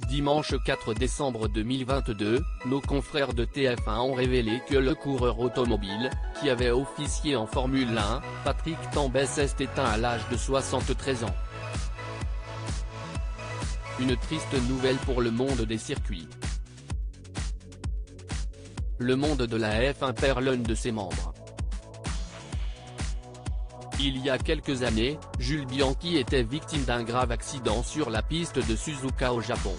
Dimanche 4 décembre 2022, nos confrères de TF1 ont révélé que le coureur automobile, qui avait officié en Formule 1, Patrick Tambay s'est éteint à l'âge de 73 ans. Une triste nouvelle pour le monde des circuits. Le monde de la F1 perd l'un de ses membres. Il y a quelques années, Jules Bianchi était victime d'un grave accident sur la piste de Suzuka au Japon.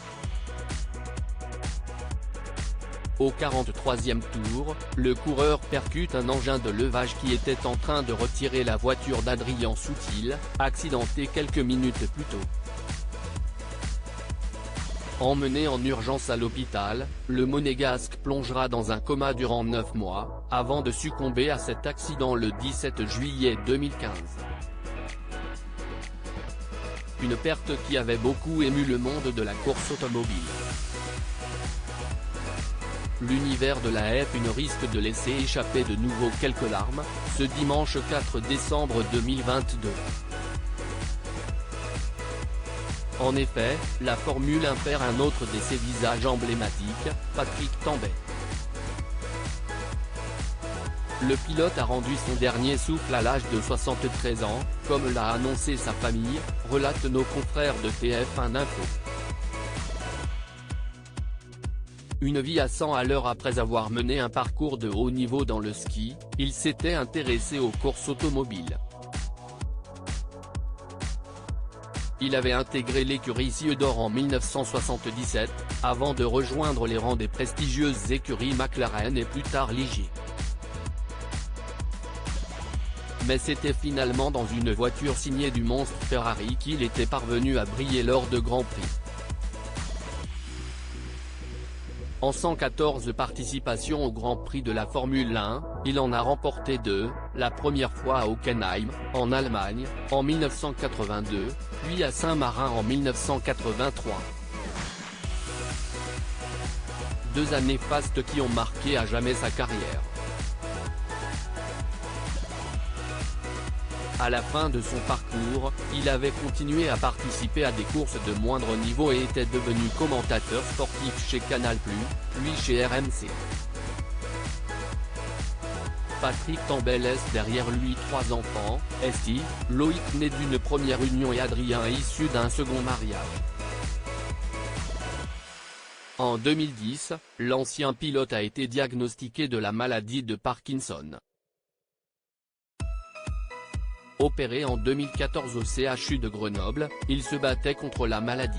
Au 43e tour, le coureur percute un engin de levage qui était en train de retirer la voiture d'Adrien Sutil, accidenté quelques minutes plus tôt. Emmené en urgence à l'hôpital, le Monégasque plongera dans un coma durant 9 mois, avant de succomber à cet accident le 17 juillet 2015. Une perte qui avait beaucoup ému le monde de la course automobile. L'univers de la F1 risque de laisser échapper de nouveau quelques larmes, ce dimanche 4 décembre 2022. En effet, la Formule 1 perd un autre de ses visages emblématiques, Patrick Tambay. Le pilote a rendu son dernier souffle à l'âge de 73 ans, comme l'a annoncé sa famille, relatent nos confrères de TF1 Info. Une vie à 100 à l'heure après avoir mené un parcours de haut niveau dans le ski, il s'était intéressé aux courses automobiles. Il avait intégré l'écurie Cieux d'Or en 1977, avant de rejoindre les rangs des prestigieuses écuries McLaren et plus tard Ligier. Mais c'était finalement dans une voiture signée du monstre Ferrari qu'il était parvenu à briller lors de Grands Prix. En 114 participations au Grand Prix de la Formule 1, il en a remporté 2, la première fois à Hockenheim, en Allemagne, en 1982, puis à Saint-Marin en 1983. 2 années fastes qui ont marqué à jamais sa carrière. À la fin de son parcours, il avait continué à participer à des courses de moindre niveau et était devenu commentateur sportif chez Canal+, puis chez RMC. Patrick Tambay laisse derrière lui 3 enfants, Steve, Loïc né d'une première union et Adrien issu d'un second mariage. En 2010, l'ancien pilote a été diagnostiqué de la maladie de Parkinson. Opéré en 2014 au CHU de Grenoble, il se battait contre la maladie.